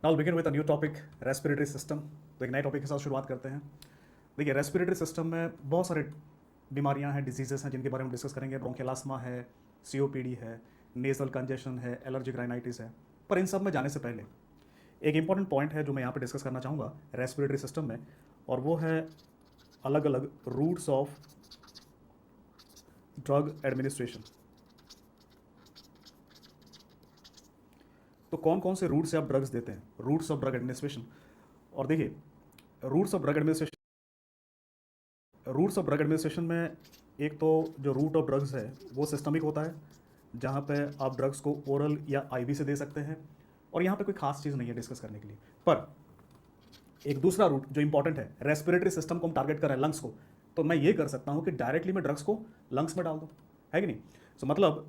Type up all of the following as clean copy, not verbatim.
Now begin with a new topic, respiratory system. तो एक नए टॉपिक के साथ शुरुआत करते हैं। देखिए, रेस्पिरेटरी सिस्टम में बहुत सारे बीमारियां हैं, डिजीजेस हैं, जिनके बारे में डिस्कस करेंगे। ब्रोंकियल अस्थमा है, सीओपीडी है, नेजल कंजेशन है, एलर्जिक राइनाइटिस है। पर इन सब में जाने से पहले एक इंपॉर्टेंट पॉइंट है जो मैं यहाँ पे डिस्कस करना चाहूँगा रेस्पिरेटरी सिस्टम में, और वो है अलग अलग रूट्स ऑफ ड्रग एडमिनिस्ट्रेशन। तो कौन कौन से रूट से आप ड्रग्स देते हैं, रूट्स ऑफ ड्रग एडमिनिस्ट्रेशन। और देखिए, रूट्स ऑफ ड्रग एडमिनिस्ट्रेशन में एक तो जो रूट ऑफ ड्रग्स है वो सिस्टमिक होता है, जहाँ पे आप ड्रग्स को ओरल या आईवी से दे सकते हैं, और यहाँ पे कोई खास चीज़ नहीं है डिस्कस करने के लिए। पर एक दूसरा रूट जो इंपॉर्टेंट है, रेस्पिरेटरी सिस्टम को हम टारगेट कर रहे हैं, लंग्स को, तो मैं ये कर सकता हूँ कि डायरेक्टली मैं ड्रग्स को लंग्स में डाल दूँ, है कि नहीं। सो मतलब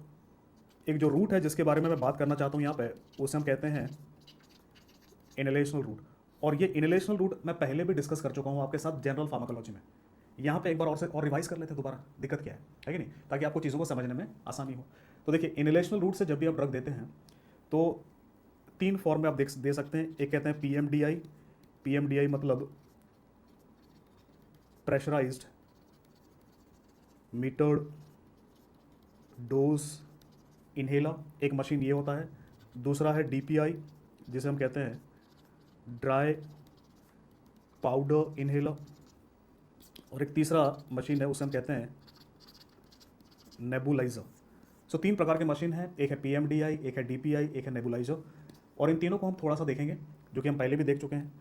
एक जो रूट है जिसके बारे में मैं बात करना चाहता हूँ यहाँ पे, उसे हम कहते हैं इनहेलेशनल रूट। और ये इनहेलेशनल रूट मैं पहले भी डिस्कस कर चुका हूँ आपके साथ जनरल फार्माकोलॉजी में। यहाँ पे एक बार और से और रिवाइज कर लेते हैं दोबारा, दिक्कत क्या है कि नहीं, ताकि आपको चीज़ों को समझने में आसानी हो। तो देखिए, इनहेलेशनल रूट से जब भी आप ड्रग देते हैं तो तीन फॉर्म में आप दे सकते हैं। एक कहते हैं पीएमडीआई। पीएमडीआई मतलब प्रेशराइज्ड मीटर्ड डोज इनहेलर, एक मशीन ये होता है। दूसरा है डीपीआई, जिसे हम कहते हैं ड्राई पाउडर इनहेलर। और एक तीसरा मशीन है, उसे हम कहते हैं नेबुलाइजर। सो तीन प्रकार के मशीन हैं, एक है पीएमडीआई, एक है डीपीआई, एक है नेबुलाइजर। और इन तीनों को हम थोड़ा सा देखेंगे, जो कि हम पहले भी देख चुके हैं।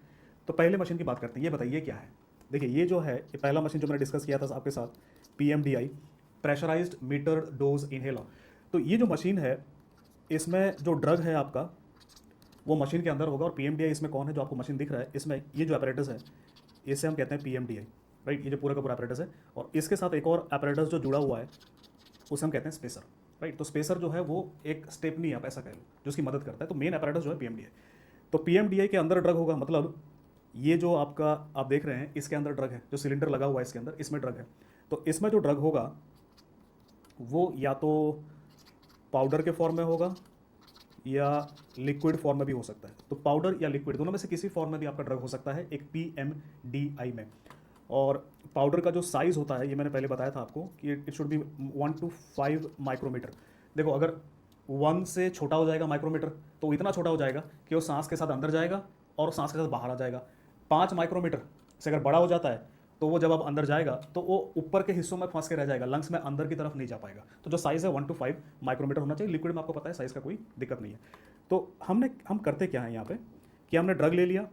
तो पहले मशीन की बात करते हैं। ये बताइए क्या है। देखिए, ये जो है, ये पहला मशीन जो मैंने डिस्कस किया था आपके साथ, पीएमडीआई, प्रेशराइज्ड मीटर डोज इनहेलर। तो ये जो मशीन है, इसमें जो ड्रग है आपका वो मशीन के अंदर होगा। और पीएमडीआई इसमें कौन है, जो आपको मशीन दिख रहा है, इसमें ये जो अपरेटस है इसे हम कहते हैं पीएमडीआई, राइट। ये जो पूरा का पूरा अपरेटस है, और इसके साथ एक और अपरेटस जो जुड़ा हुआ है उसे हम कहते हैं स्पेसर, राइट। तो स्पेसर जो है वो एक स्टेपनी, आप ऐसा कह लो, जो उसकी मदद करता है। तो मेन अपरेटस जो है पीएमडीआई। तो पीएमडीआई के अंदर ड्रग होगा, मतलब ये जो आपका आप देख रहे हैं इसके अंदर ड्रग है, जो सिलेंडर लगा हुआ है इसके अंदर, इसमें ड्रग है। तो इसमें जो ड्रग होगा वो या तो पाउडर के फॉर्म में होगा या लिक्विड फॉर्म में भी हो सकता है। तो पाउडर या लिक्विड दोनों में से किसी फॉर्म में भी आपका ड्रग हो सकता है एक पीएमडीआई में। और पाउडर का जो साइज़ होता है, ये मैंने पहले बताया था आपको कि it should be 1 to 5 micrometer. देखो, अगर 1 से छोटा हो जाएगा माइक्रोमीटर, तो वो इतना छोटा हो जाएगा कि वो सांस के साथ अंदर जाएगा और सांस के साथ बाहर आ जाएगा। 5 माइक्रोमीटर से अगर बड़ा हो जाता है, तो वो जब आप अंदर जाएगा तो वो ऊपर के हिस्सों में फंस के रह जाएगा, लंग्स में अंदर की तरफ नहीं जा पाएगा। तो जो साइज़ है 1 to 5 माइक्रोमीटर होना चाहिए। लिक्विड में आपको पता है साइज़ का कोई दिक्कत नहीं है। तो हम करते क्या है यहाँ पे, कि हमने ड्रग ले लिया,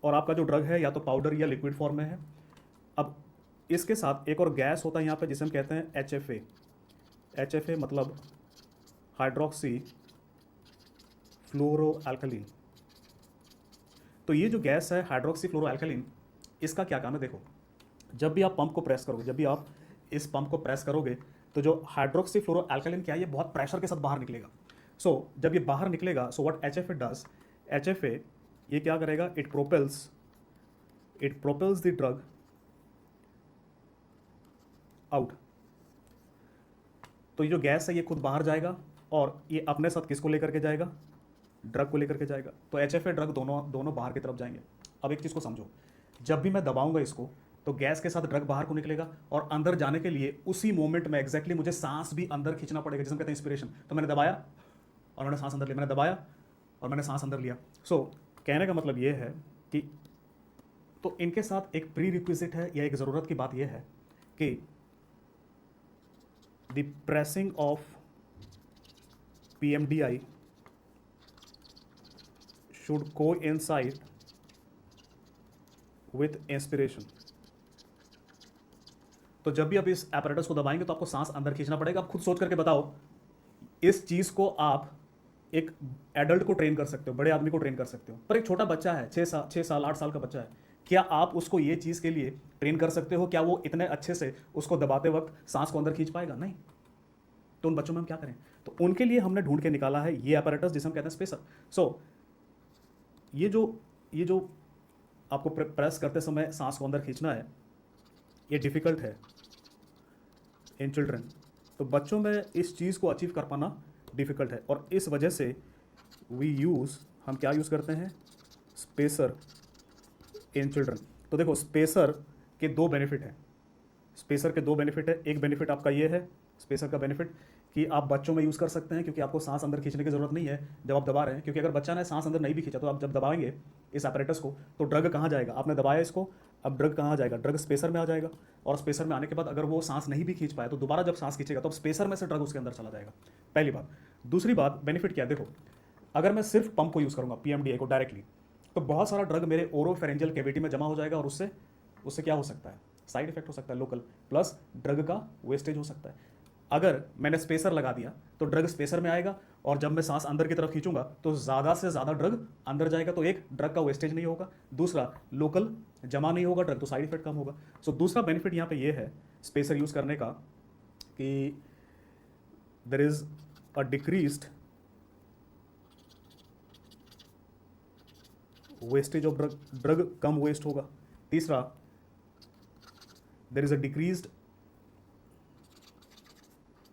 और आपका जो ड्रग है या तो पाउडर या लिक्विड फॉर्म में है। अब इसके साथ एक और गैस होता है यहाँ पे, जिसे हम कहते हैं HFA। HFA मतलब हाइड्रोक्सी फ्लोरो अल्कलीन। तो ये जो गैस है हाइड्रोक्सी फ्लोरो अल्कलीन, इसका क्या काम है। देखो, जब भी आप पंप को प्रेस करोगे, जब भी आप इस पंप को प्रेस करोगे, तो जो हाइड्रोक्सी फ्लोरो अल्कलीन क्या है, ये बहुत प्रेशर के साथ बाहर निकलेगा। सो जब ये बाहर निकलेगा, so what HFA does, HFA ये क्या करेगा, it propels the drug out. तो ये जो गैस है ये खुद बाहर जाएगा, और ये अपने साथ किसको लेकर के जाएगा, ड्रग को लेकर के जाएगा। तो HFA ड्रग दोनों दोनों बाहर की तरफ जाएंगे। अब एक चीज़ को समझो, जब भी मैं दबाऊंगा इसको, तो गैस के साथ ड्रग बाहर को निकलेगा, और अंदर जाने के लिए उसी मोमेंट में एग्जैक्टली मुझे सांस भी अंदर खींचना पड़ेगा, जिसे हम कहते हैं इंस्पिरेशन। तो मैंने दबाया और मैंने सांस अंदर लिया, मैंने दबाया और मैंने सांस अंदर लिया। सो कहने का मतलब ये है कि तो इनके साथ एक प्री रिक्विजिट है, या एक ज़रूरत की बात यह है कि the pressing of PMDI should coincide with inspiration। तो जब भी आप इस apparatus को दबाएंगे तो आपको सांस अंदर खींचना पड़ेगा। आप खुद सोच करके बताओ, इस चीज़ को आप एक एडल्ट को ट्रेन कर सकते हो, बड़े आदमी को ट्रेन कर सकते हो, पर एक छोटा बच्चा है, 6 साल 8 साल का बच्चा है, क्या आप उसको ये चीज़ के लिए ट्रेन कर सकते हो? क्या वो इतने अच्छे से उसको दबाते वक्त सांस को अंदर खींच पाएगा? नहीं। तो उन बच्चों में हम क्या करें? तो उनके लिए हमने ढूंढ के निकाला है ये apparatus, जिसे हम कहते हैं स्पेसर। सो ये जो आपको प्रेस करते समय सांस को अंदर खींचना है, ये डिफ़िकल्ट है इन चिल्ड्रन। तो बच्चों में इस चीज़ को अचीव कर पाना डिफ़िकल्ट है, और इस वजह से हम क्या यूज़ करते हैं, स्पेसर इन चिल्ड्रन। तो देखो स्पेसर के दो बेनिफिट हैं, स्पेसर के दो बेनिफिट है। एक बेनिफिट आपका ये है स्पेसर का बेनिफिट कि आप बच्चों में यूज़ कर सकते हैं, क्योंकि आपको सांस अंदर खींचने की ज़रूरत नहीं है जब आप दबा रहे हैं, क्योंकि अगर बच्चा ने सांस अंदर नहीं भी खींचा तो आप जब दबाएंगे इस apparatus को तो ड्रग कहाँ जाएगा, आपने दबाया इसको, अब ड्रग कहाँ जाएगा, ड्रग स्पेसर में आ जाएगा, और स्पेसर में आने के बाद अगर वो सांस नहीं भी खींच पाया तो दोबारा जब सांस खींचेगा तो अब स्पेसर में से ड्रग उसके अंदर चला जाएगा। पहली बात। दूसरी बात बेनिफिट क्या है, देखो अगर मैं सिर्फ पंप को यूज़ करूँगा PMDI को डायरेक्टली, तो बहुत सारा ड्रग मेरे ओरोफेरेंजियल कैविटी में जमा हो जाएगा, और उससे उससे क्या हो सकता है, साइड इफेक्ट हो सकता है लोकल, प्लस ड्रग का वेस्टेज हो सकता है। अगर मैंने स्पेसर लगा दिया तो ड्रग स्पेसर में आएगा, और जब मैं सांस अंदर की तरफ खींचूंगा तो ज़्यादा से ज़्यादा ड्रग अंदर जाएगा, तो एक ड्रग का वेस्टेज नहीं होगा, दूसरा लोकल जमा नहीं होगा ड्रग, तो साइड इफेक्ट कम होगा। सो दूसरा बेनिफिट यहाँ पे ये है स्पेसर यूज़ करने का कि there is a decreased wastage of drug, drug कम वेस्ट होगा। तीसरा, there is a decreased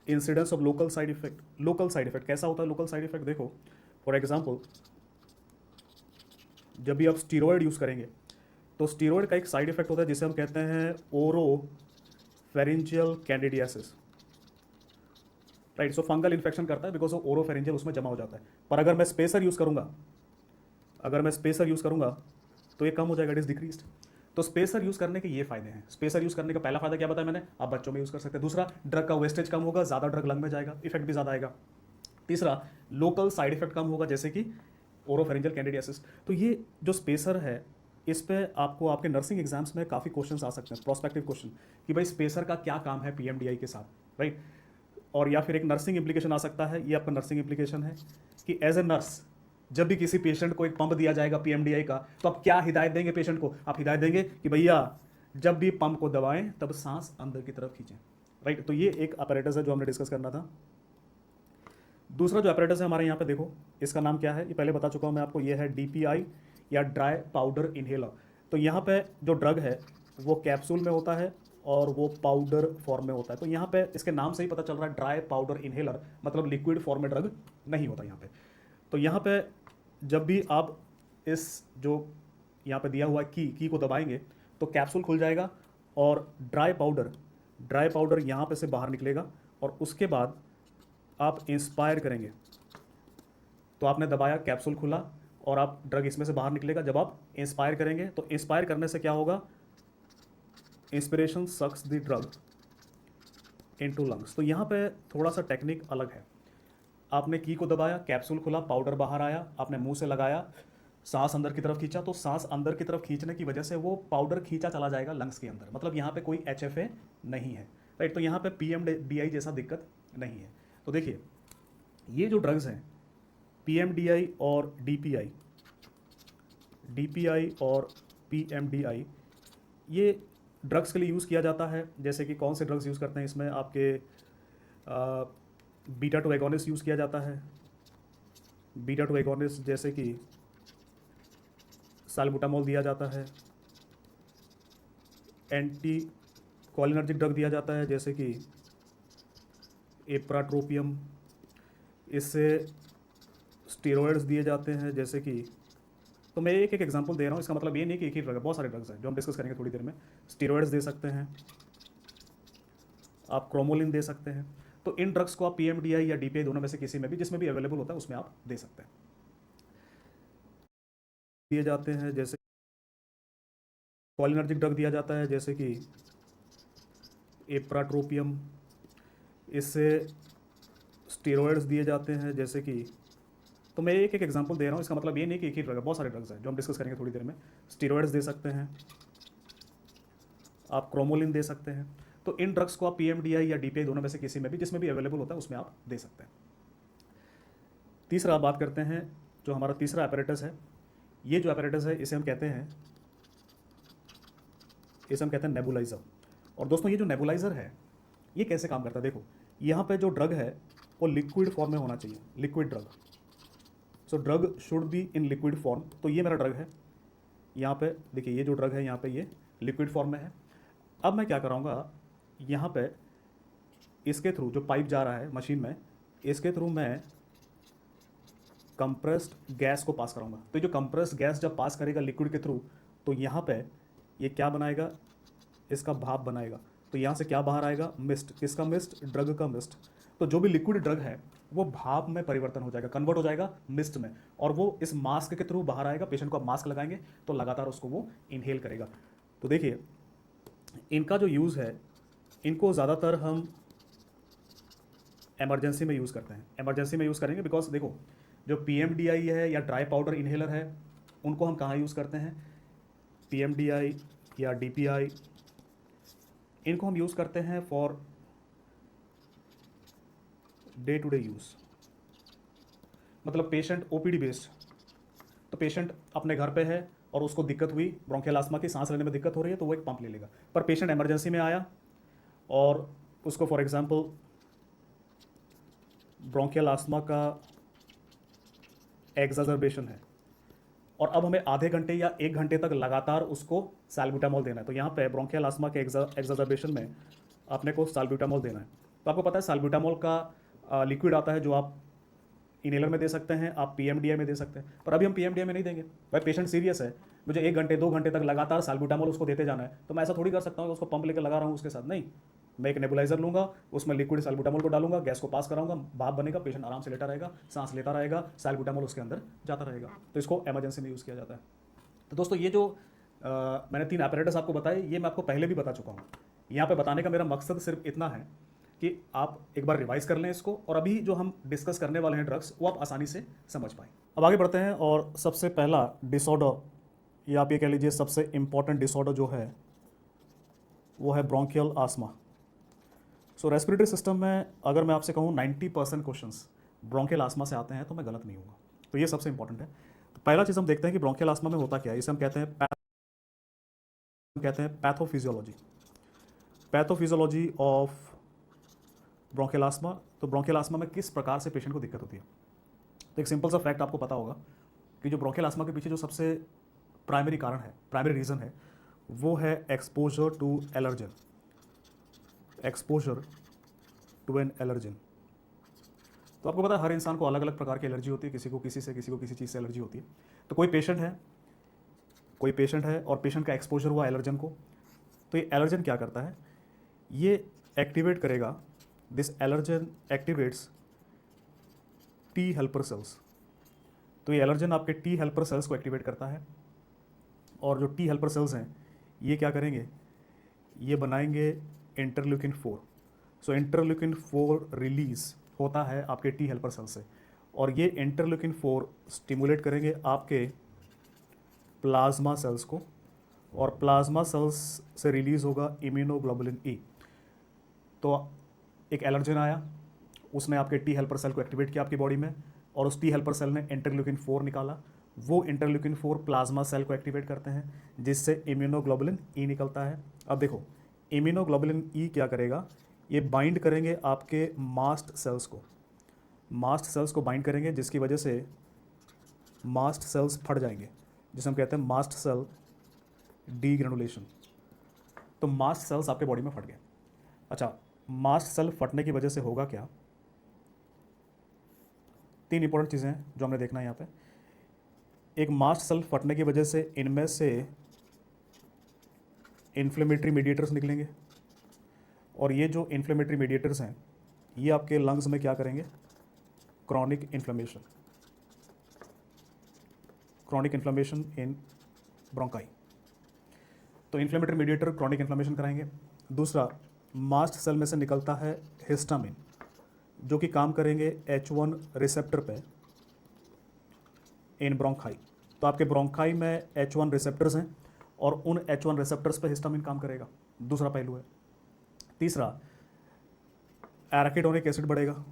incidence of local side effect. Local side effect कैसा होता है लोकल साइड इफेक्ट, देखो फॉर एग्जांपल जब भी आप स्टीरॉयड यूज़ करेंगे तो स्टीरॉयड का एक साइड इफेक्ट होता है जिसे हम कहते हैं ओरोफेरेंजियल कैंडिडियासिस, राइट। सो फंगल इन्फेक्शन करता है बिकॉज ओरोफेरेंजियल उसमें जमा हो जाता है। पर अगर मैं स्पेसर यूज़ करूंगा, अगर मैं स्पेसर यूज़ करूंगा तो ये कम हो जाएगा, इट इज डिक्रीज्ड। तो स्पेसर यूज़ करने के ये फायदे हैं। स्पेसर यूज़ करने का पहला फायदा क्या बताया मैंने, आप बच्चों में यूज़ कर सकते हैं। दूसरा, ड्रग का वेस्टेज कम होगा, ज़्यादा ड्रग लंग में जाएगा, इफेक्ट भी ज़्यादा आएगा। तीसरा, लोकल साइड इफेक्ट कम होगा जैसे कि ओरोफेरेंजियल कैंडिडियासिस। तो ये जो स्पेसर है इस पे आपको आपके नर्सिंग एग्जाम्स में काफ़ी क्वेश्चन आ सकते हैं, प्रोस्पेक्टिव क्वेश्चन, कि भाई स्पेसर का क्या काम है PMDI के साथ, राइट। और या फिर एक नर्सिंग इम्प्लीकेशन आ सकता है, ये आपका नर्सिंग इम्प्लीकेशन है कि एज ए नर्स जब भी किसी पेशेंट को एक पंप दिया जाएगा PMDI का, तो आप क्या हिदायत देंगे पेशेंट को, आप हिदायत देंगे कि भैया जब भी पंप को दबाएं तब सांस अंदर की तरफ खींचें, राइट। तो ये एक अपैरेटस है जो हमने डिस्कस करना था। दूसरा जो अपैरेटस है हमारे यहाँ पे देखो, इसका नाम क्या है, ये पहले बता चुका हूँ मैं आपको, ये है DPI या ड्राई पाउडर इनहेलर। तो यहाँ पे जो ड्रग है वो कैप्सूल में होता है और वो पाउडर फॉर्म में होता है। तो यहाँ पे इसके नाम से ही पता चल रहा है ड्राई पाउडर इनहेलर, मतलब लिक्विड फॉर्म में ड्रग नहीं होता यहाँ पे। तो यहाँ पे जब भी आप इस जो यहाँ पे दिया हुआ की को दबाएंगे तो कैप्सूल खुल जाएगा और ड्राई पाउडर यहाँ पे से बाहर निकलेगा, और उसके बाद आप इंस्पायर करेंगे तो आपने दबाया, कैप्सूल खुला और आप ड्रग इसमें से बाहर निकलेगा। जब आप इंस्पायर करेंगे तो इंस्पायर करने से क्या होगा, inspiration sucks the drug into lungs. तो यहाँ पे थोड़ा सा टेक्निक अलग है। आपने की को दबाया, कैप्सूल खुला, पाउडर बाहर आया, आपने मुंह से लगाया, सांस अंदर की तरफ खींचा, तो सांस अंदर की तरफ खींचने की वजह से वो पाउडर खींचा चला जाएगा लंग्स के अंदर, मतलब यहाँ पे कोई HFA नहीं है, राइट। तो यहाँ पे PMDI जैसा दिक्कत नहीं है। तो देखिए ये जो ड्रग्स हैं PMDI और DPI और PMDI, ये ड्रग्स के लिए यूज़ किया जाता है। जैसे कि कौन से ड्रग्स यूज़ करते हैं इसमें, आपके बीटा टू एगोनिस्ट यूज़ किया जाता है। बीटा टू एगोनिस्ट जैसे कि साल्बुटामोल दिया जाता है, एंटी कोलिनर्जिक ड्रग दिया जाता है जैसे कि एप्राट्रोपियम, इससे स्टेरॉयड्स दिए जाते हैं जैसे कि, तो मैं एक एक एग्जांपल दे रहा हूँ, इसका मतलब ये नहीं कि एक ही ड्रग है, बहुत सारे ड्रग्स हैं जो हम डिस्कस करेंगे थोड़ी देर में। स्टेरॉयड्स दे सकते हैं आप, क्रोमोलिन दे सकते हैं। तो इन ड्रग्स को आप PMDI या DPI दोनों में से किसी में भी, जिसमें भी अवेलेबल होता है उसमें आप दे सकते हैं। दिए जाते हैं जैसे कोलिनर्जिक ड्रग दिया जाता है जैसे कि एप्राट्रोपियम, इससे स्टेरॉयड्स दिए जाते हैं जैसे कि, तो मैं एक एक एग्जांपल दे रहा हूँ, इसका मतलब ये नहीं कि एक ही ड्रग है, बहुत सारे ड्रग्स हैं जो हम डिस्कस करेंगे थोड़ी देर में। स्टेरॉयड्स दे सकते हैं आप, क्रोमोलिन दे सकते हैं। तो इन ड्रग्स को आप PMDI या DPI दोनों में से किसी में भी, जिसमें भी अवेलेबल होता है उसमें आप दे सकते हैं। तीसरा बात करते हैं, जो हमारा तीसरा अपैरेटस है, ये जो अपैरेटस है इसे हम कहते हैं नेबुलाइज़र। और दोस्तों ये जो नेबुलाइज़र है ये कैसे काम करता है, देखो यहाँ पे जो ड्रग है वो लिक्विड फॉर्म में होना चाहिए, liquid drug. So drug should be in liquid form. तो ये मेरा ड्रग है, यहाँ पे देखिए ये जो ड्रग है यहाँ पे ये लिक्विड फॉर्म में है। अब मैं क्या कराऊंगा, यहाँ पे इसके थ्रू जो पाइप जा रहा है मशीन में, इसके थ्रू मैं कंप्रेस्ड गैस को पास कराऊंगा। तो ये जो कंप्रेस्ड गैस जब पास करेगा लिक्विड के थ्रू, तो यहाँ पे ये क्या बनाएगा, इसका भाप बनाएगा। तो यहाँ से क्या बाहर आएगा, मिस्ट। किसका मिस्ट, ड्रग का मिस्ट। तो जो भी लिक्विड ड्रग है वो भाप में परिवर्तन हो जाएगा, कन्वर्ट हो जाएगा मिस्ट में, और वो इस मास्क के थ्रू बाहर आएगा। पेशेंट को आप मास्क लगाएंगे तो लगातार उसको वो इनहेल करेगा। तो देखिए इनका जो यूज़ है, इनको ज़्यादातर हम एमरजेंसी में यूज़ करते हैं। एमरजेंसी में यूज़ करेंगे बिकॉज देखो जो PMDI है या ड्राई पाउडर इनहेलर है, उनको हम कहाँ यूज़ करते हैं, PMDI या DPI, इनको हम यूज़ करते हैं for day to day use. मतलब पेशेंट OPD बेस्ड, तो पेशेंट अपने घर पे है और उसको दिक्कत हुई, ब्रोंकियल आस्मा की, सांस लेने में दिक्कत हो रही है, तो वो एक पंप ले लेगा। पर पेशेंट इमरजेंसी में आया और उसको फॉर एग्जांपल ब्रोंकियल आस्मा का एग्जाजर्बेशन है और अब हमें आधे घंटे या 1 घंटे तक लगातार उसको साल्ब्यूटामॉल देना है। तो यहाँ पे ब्रोंकियल आस्मा के एग्जाजर्बेशन में अपने को साल्ब्यूटामॉल देना है। तो आपको पता है साल्ब्यूटामॉल का लिक्विड आता है जो आप इनहेलर में दे सकते हैं, आप PMDI में दे सकते हैं, पर अभी हम PMDI में नहीं देंगे। भाई पेशेंट सीरियस है, मुझे 1 घंटे 2 घंटे तक लगातार साल्ब्यूटामॉल उसको देते जाना है, तो मैं ऐसा थोड़ी कर सकता हूँ कि उसको पंप लेकर लगा रहा हूँ उसके साथ। नहीं, मैं एक नेबुलाइजर लूंगा, उसमें लिक्विड साल्ब्यूटामॉल को डालूंगा, गैस को पास कराऊंगा, भाप बनेगा, पेशेंट आराम से लेटा रहेगा, सांस लेता रहेगा, साल्ब्यूटामॉल उसके अंदर जाता रहेगा। तो इसको इमरजेंसी में यूज़ किया जाता है। तो दोस्तों ये जो मैंने 3 apparatus आपको बताए, ये मैं आपको पहले भी बता चुका हूँ। यहाँ पे बताने का मेरा मकसद सिर्फ इतना है कि आप एक बार रिवाइज कर लें इसको, और अभी जो हम डिस्कस करने वाले हैं ड्रग्स, वो आप आसानी से समझ पाएँ। अब आगे बढ़ते हैं, और सबसे पहला डिसऑर्डर, या आप ये कह लीजिए सबसे इम्पॉर्टेंट डिसऑर्डर जो है वो है ब्रोंकियल आस्मा। सो रेस्पिरेटरी सिस्टम में अगर मैं आपसे कहूँ 90% क्वेश्चंस ब्रोंकियल आस्मा से आते हैं, तो मैं गलत नहीं हूँ। तो ये सबसे इंपॉर्टेंट है। तो पहला चीज़ हम देखते हैं कि ब्रोंकियल आस्मा में होता क्या है। इसे हम कहते हैं pathophysiology, pathophysiology of bronchial asthma. तो ब्रोंकियल आस्मा में किस प्रकार से पेशेंट को दिक्कत होती है। तो एक सिंपल सा फैक्ट आपको पता होगा कि जो ब्रोंकियल आस्मा के पीछे जो सबसे प्राइमरी कारण है, प्राइमरी रीज़न है, वो है exposure to allergen, exposure to an allergen. तो आपको पता है हर इंसान को अलग अलग प्रकार की एलर्जी होती है, किसी को किसी से, किसी को किसी चीज़ से एलर्जी होती है। तो कोई पेशेंट है और पेशेंट का एक्सपोजर हुआ एलर्जन को, तो ये एलर्जन क्या करता है, ये एक्टिवेट करेगा, this allergen activates T helper cells. तो ये एलर्जन आपके टी हेल्पर सेल्स को एक्टिवेट करता है, और जो टी हेल्पर सेल्स हैं ये क्या करेंगे, ये बनाएंगे इंटरल्यूकिन 4। सो इंटरल्यूकिन 4 रिलीज होता है आपके टी हेल्पर सेल से, और ये इंटरल्यूकिन 4 स्टिमुलेट करेंगे आपके प्लाज्मा सेल्स को, और प्लाज्मा सेल्स से रिलीज़ होगा इम्यूनोग्लोबुलिन ई। तो एक एलर्जन आया, उसने आपके टी हेल्पर सेल को एक्टिवेट किया आपकी बॉडी में, और उस टी हेल्पर सेल ने इंटरल्यूकिन 4 निकाला। वो इंटरल्यूकिन 4 प्लाज्मा सेल को एक्टिवेट करते हैं, जिससे इम्यूनोग्लोबुलिन ई निकलता है। अब देखो इम्यूनोग्लोबुलिन ई क्या करेगा, ये बाइंड करेंगे आपके मास्ट सेल्स को, मास्ट सेल्स को बाइंड करेंगे, जिसकी वजह से मास्ट सेल्स फट जाएंगे, जिसे हम कहते हैं मास्ट सेल डीग्रेनुलेशन। तो मास्ट सेल्स आपके बॉडी में फट गए। अच्छा, मास्ट सेल फटने की वजह से होगा क्या, 3 इंपॉर्टेंट चीज़ें हैं जो हमने देखना है यहाँ पे। एक, मास्ट सेल फटने की वजह से इनमें से इन्फ्लेमेटरी मीडिएटर्स निकलेंगे, और ये जो इन्फ्लेमेटरी मीडिएटर्स हैं ये आपके लंग्स में क्या करेंगे, chronic inflammation, chronic inflammation in bronchi. तो इन्फ्लेमेटरी मीडिएटर क्रॉनिक इन्फ्लेमेशन कराएंगे। दूसरा, मास्ट सेल में से निकलता है हिस्टामिन, जो कि काम करेंगे H1 रिसेप्टर पे इन ब्रोंकाई। तो आपके ब्रोंकाई में H1 रिसेप्टर्स हैं, और उन H1 रिसेप्टर्स पे हिस्टामिन काम करेगा, दूसरा पहलू है। तीसरा, एराकिडोनिक एसिड बढ़ेगा,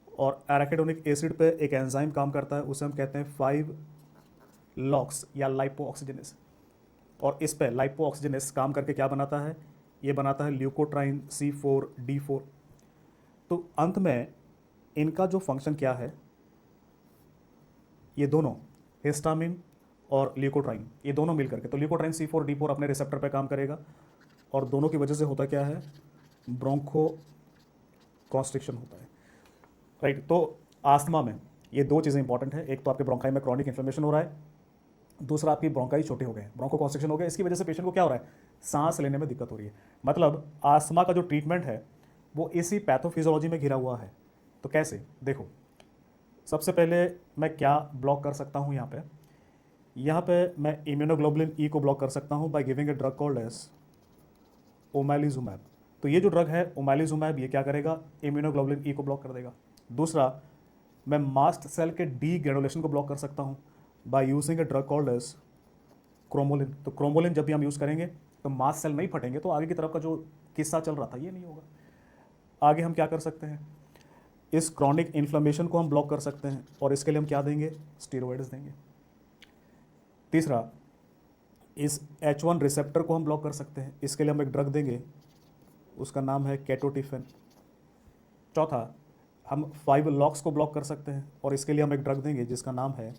और एराकिडोनिक एसिड पे एक एंजाइम काम करता है, उसे हम कहते हैं 5-लॉक्स या लाइपोऑक्सीजनेस, और इस पे लाइपोऑक्सीजनेस काम करके क्या बनाता है, ये बनाता है ल्यूकोट्राइन C4D4। तो अंत में इनका जो फंक्शन क्या है, ये दोनों हिस्टामिन और ल्यूकोट्राइन, ये दोनों मिल करके, तो ल्यूकोट्राइन C4D4 अपने रिसेप्टर पे काम करेगा, और दोनों की वजह से होता क्या है, ब्रोंको कॉन्स्ट्रिक्शन होता है। राइट। तो आस्थमा में ये दो चीज़ें इंपॉर्टेंट है, एक तो आपके ब्रोंकाई में क्रॉनिक इन्फ्लेमेशन हो रहा है, दूसरा आपकी ब्रोंकाई छोटे हो गए, ब्रोंको कॉन्स्ट्रिक्शन हो गया, इसकी वजह से पेशेंट को क्या हो रहा है, सांस लेने में दिक्कत हो रही है। मतलब आस्थमा का जो ट्रीटमेंट है वो इसी पैथोफिजियोलॉजी में घिरा हुआ है। तो कैसे, देखो, सबसे पहले मैं क्या ब्लॉक कर सकता हूँ यहाँ पे मैं इम्यूनोग्लोबुलिन ई को ब्लॉक कर सकता हूँ by giving a drug called as omalizumab. तो ये जो ड्रग है ओमैलिजुमैब, ये क्या करेगा, इम्यूनोग्लोबुलिन ई को ब्लॉक कर देगा। दूसरा, मैं मास्ट सेल के डी ग्रेनुलेशन को ब्लॉक कर सकता हूँ by using a drug called as cromolyn. तो क्रोमोलिन जब भी हम यूज़ करेंगे तो मास्ट सेल नहीं फटेंगे, तो आगे की तरफ का जो किस्सा चल रहा था ये नहीं होगा। आगे हम क्या कर सकते हैं, इस क्रॉनिक इन्फ्लेमेशन को हम ब्लॉक कर सकते हैं, और इसके लिए हम क्या देंगे, स्टीरॉयड्स देंगे। तीसरा, इस H1 रिसेप्टर को हम ब्लॉक कर सकते हैं, इसके लिए हम एक ड्रग देंगे, उसका नाम है केटोटिफेन। चौथा, हम 5 लॉक्स को ब्लॉक कर सकते हैं, और इसके लिए हम एक ड्रग देंगे जिसका नाम है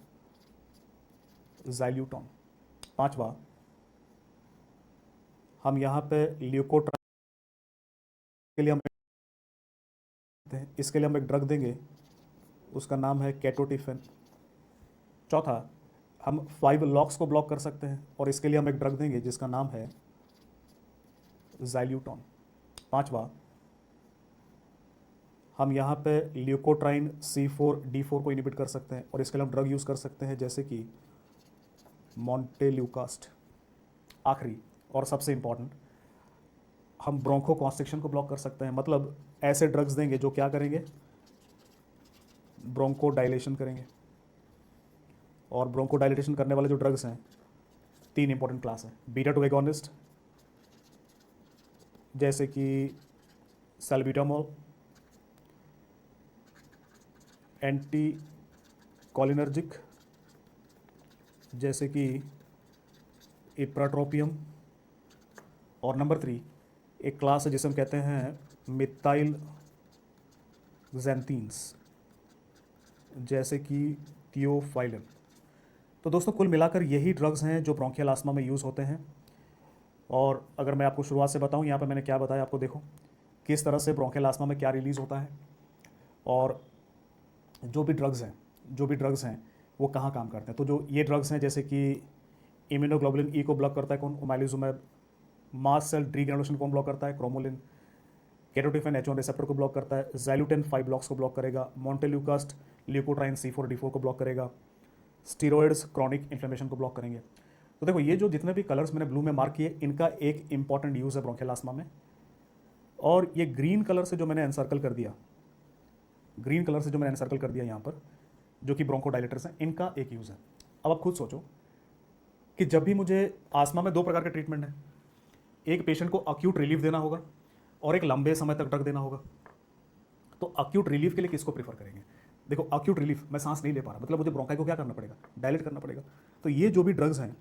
ज़ाइल्यूटॉन। पांचवा, हम यहाँ पे ल्यूकोट्राइन के लिए हम इसके लिए हम एक ड्रग देंगे, उसका नाम है केटोटिफेन। चौथा, हम 5 लॉक्स को ब्लॉक कर सकते हैं, और इसके लिए हम एक ड्रग देंगे जिसका नाम है ज़ाइल्यूटॉन। पांचवा, हम यहाँ पे ल्यूकोट्राइन C4D4 को इनिबिट कर सकते हैं, और इसके लिए हम ड्रग यूज़ कर सकते हैं जैसे कि मॉन्टेल्यूकास्ट। आखिरी और सबसे इम्पॉर्टेंट, हम ब्रोंको कॉन्स्ट्रिक्शन को ब्लॉक कर सकते हैं। मतलब ऐसे ड्रग्स देंगे जो क्या करेंगे, ब्रोंको डायलेशन करेंगे। और ब्रोंको डायलेशन करने वाले जो ड्रग्स हैं, 3 इंपॉर्टेंट क्लास हैं, बीटा-2 एगोनिस्ट जैसे कि सल्ब्यूटामोल, एंटी कोलिनर्जिक जैसे कि इप्राट्रोपियम, और नंबर 3 एक क्लास है जिसे हम कहते हैं मिथाइल ज़ैंथीन्स जैसे कि थियोफाइलिन। तो दोस्तों कुल मिलाकर यही ड्रग्स हैं जो ब्रोंकियल आस्थमा में यूज़ होते हैं। और अगर मैं आपको शुरुआत से बताऊं, यहाँ पे मैंने क्या बताया आपको, देखो किस तरह से ब्रोंकियल आस्थमा में क्या रिलीज़ होता है, और जो भी ड्रग्स हैं वो कहाँ काम करते हैं। तो जो ये ड्रग्स हैं जैसे कि इम्यूनोग्लोबुलिन ई को ब्लॉक करता है कौन, ओमैलिजुमैब। मास्ट सेल डीग्रेनुलेशन को ब्लॉक करता है क्रोमोलिन। केटोटिफेन H1 रिसेप्टर को ब्लॉक करता है। ज़ाइल्यूटेन 5 लॉक्स को ब्लॉक करेगा। मॉन्टेल्यूकास्ट ल्यूकोट्राइन C4D4 को ब्लॉक करेगा। स्टीरॉयड्स क्रॉनिक इन्फ्लेमेशन को ब्लॉक करेंगे। तो देखो ये जो जितने भी कलर्स मैंने ब्लू में मार्क किए, इनका एक इंपॉर्टेंट यूज़ है ब्रोंकियल आस्थमा में। और ये ग्रीन कलर से जो मैंने एनसर्कल कर दिया, यहाँ पर, जो कि ब्रोंकोडायलेटर्स हैं, इनका एक यूज़ है। अब आप खुद सोचो कि जब भी मुझे आस्थमा में 2 प्रकार के ट्रीटमेंट हैं, एक पेशेंट को अक्यूट रिलीफ देना होगा और एक लंबे समय तक ड्रग देना होगा। तो अक्यूट रिलीफ के लिए किसको प्रीफर करेंगे? देखो अक्यूट रिलीफ, मैं सांस नहीं ले पा रहा, मतलब मुझे ब्रोंकाई को क्या करना पड़ेगा, डायलेट करना पड़ेगा। तो ये जो भी ड्रग्स हैं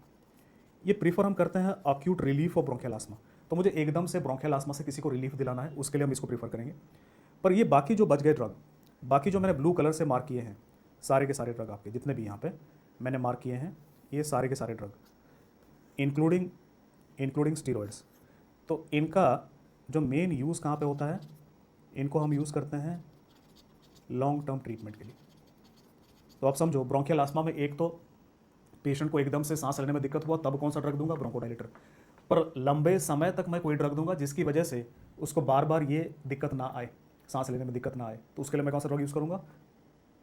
ये प्रीफर हम करते हैं acute relief of bronchial asthma. तो मुझे एकदम से ब्रोंकियल आस्थमा से किसी को रिलीफ दिलाना है, उसके लिए हम इसको प्रीफर करेंगे। पर ये बाकी जो बच गए ड्रग, बाकी जो मैंने ब्लू कलर से मार्क किए हैं, सारे के सारे ड्रग आपके जितने भी यहाँ पे मैंने मार्क किए हैं, ये सारे के सारे ड्रग इंक्लूडिंग स्टीरॉयड्स, तो इनका जो मेन यूज़ कहाँ पे होता है, इनको हम यूज़ करते हैं लॉन्ग टर्म ट्रीटमेंट के लिए। तो आप समझो ब्रोंकियल आस्थमा में एक तो पेशेंट को एकदम से सांस लेने में दिक्कत हुआ, तब कौन सा ड्रग दूंगा, ब्रोंकोडायलेटर। पर लंबे समय तक मैं कोई ड्रग दूंगा जिसकी वजह से उसको बार बार ये दिक्कत ना आए, सांस लेने में दिक्कत ना आए, तो उसके लिए मैं कौन सा ड्रग यूज़ करूँगा,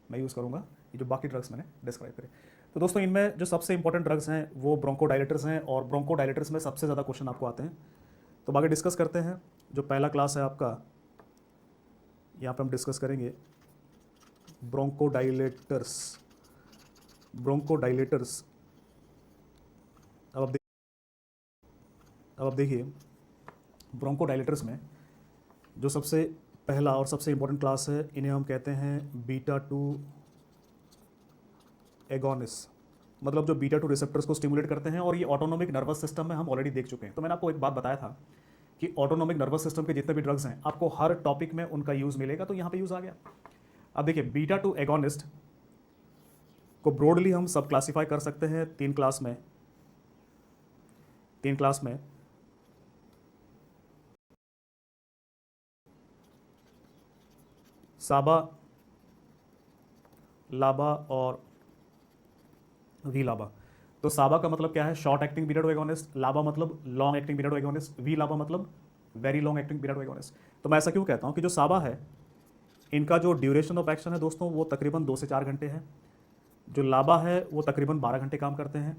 मैं यूज़ करूँगा ये जो बाकी ड्रग्स मैंने डिस्क्राइब करे। तो दोस्तों इनमें जो सबसे इंपॉर्टेंट ड्रग्स हैं वो ब्रोंकोडायलेटर्स हैं, और ब्रोंकोडायलेटर्स में सबसे ज़्यादा क्वेश्चन आपको आते हैं। तो बाकी डिस्कस करते हैं। जो पहला क्लास है आपका, यहाँ पे हम डिस्कस करेंगे ब्रोंकोडायलेटर्स। अब आप देखिए ब्रोंकोडायलेटर्स में जो सबसे पहला और सबसे इंपॉर्टेंट क्लास है, इन्हें हम कहते हैं बीटा-2 एगोनिस्ट। मतलब जो बीटा-2 रिसेप्टर्स को स्टिमुलेट करते हैं, और ये ऑटोनोमिक नर्वस सिस्टम में हम ऑलरेडी देख चुके हैं। तो मैंने आपको एक बात बताया था कि ऑटोनोमिक नर्वस सिस्टम के जितने भी ड्रग्स हैं आपको हर टॉपिक में उनका यूज़ मिलेगा, तो यहाँ पे यूज़ आ गया। अब देखिए बीटा-2 एगोनिस्ट को ब्रॉडली हम सब क्लासीफाई कर सकते हैं 3 क्लास में। साबा लाबा और वी लाबा। तो साबा का मतलब क्या है, short acting period agonist, LABA मतलब long acting period agonist, V LABA मतलब very long acting period agonist. तो मैं ऐसा क्यों कहता हूँ कि जो साबा है इनका जो ड्यूरेशन ऑफ एक्शन है दोस्तों वो तकरीबन 2 से 4 घंटे है, जो लाबा है वो तकरीबन 12 घंटे काम करते हैं,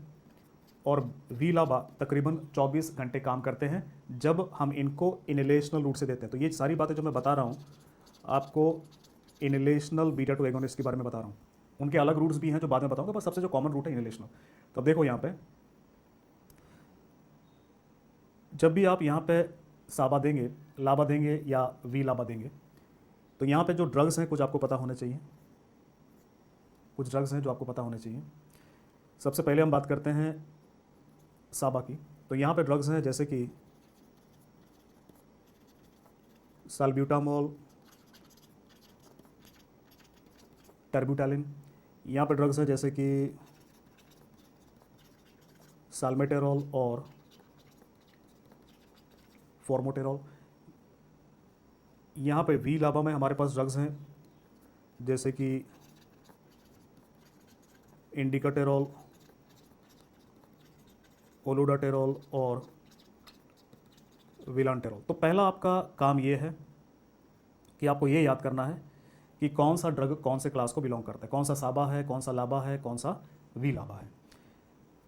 और वी लाबा तकरीबन 24 घंटे काम करते हैं जब हम इनको इनहेलेशनल रूट से देते हैं। तो ये सारी बातें जो मैं बता रहा हूँ आपको इनहेलेशनल बीटा टू एगोनिस्ट के बारे में बता रहा हूँ। उनके अलग रूट्स भी हैं जो बाद में बताऊंगा, बस सबसे जो कॉमन रूट है इनहेलेशनल। तो अब देखो यहाँ पे जब भी आप यहाँ पे साबा देंगे, लाबा देंगे या वी लाबा देंगे, तो यहाँ पे जो ड्रग्स हैं कुछ आपको पता होने चाहिए, कुछ ड्रग्स हैं जो आपको पता होने चाहिए। सबसे पहले हम बात करते हैं साबा की। तो यहाँ पे ड्रग्स हैं जैसे कि साल्ब्यूटामोल, टर्ब्यूटालिन। यहाँ पे ड्रग्स हैं जैसे कि साल्मेटेरॉल और फॉर्मोटेरॉल। यहाँ पे वी लाबा में हमारे पास ड्रग्स हैं जैसे कि इंडिकाटेरॉल, ओलोडाटेरॉल और विलांटेरॉल। तो पहला आपका काम ये है कि आपको ये याद करना है कि कौन सा ड्रग कौन से क्लास को बिलोंग करता है, कौन सा साबा है, कौन सा लाबा है, कौन सा वी लाबा है।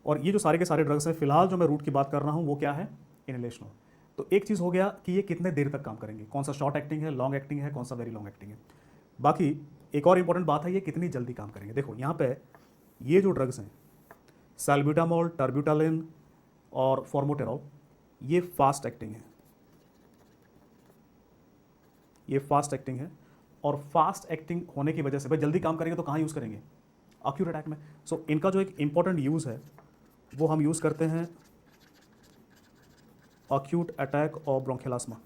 और ये जो सारे के सारे ड्रग्स हैं, फिलहाल जो मैं रूट की बात कर रहा हूँ वो क्या है, इनहेलेशनल। तो एक चीज़ हो गया कि ये कितने देर तक काम करेंगे, कौन सा शॉर्ट एक्टिंग है, लॉन्ग एक्टिंग है, कौन सा वेरी लॉन्ग एक्टिंग है। बाकी एक और इंपॉर्टेंट बात है, ये कितनी जल्दी काम करेंगे। देखो यहाँ पे ये जो ड्रग्स हैं साल्ब्यूटामोल, टर्ब्यूटालिन और फॉर्मोटेरॉल, ये फास्ट एक्टिंग है, ये फास्ट एक्टिंग है। और फास्ट एक्टिंग होने की वजह से भाई जल्दी काम करेंगे तो कहाँ यूज़ करेंगे, अक्यूट अटैक में। सो इनका जो एक इंपॉर्टेंट यूज़ है वो हम यूज़ करते हैं अक्यूट अटैक और ब्रोंकियल अस्थमा।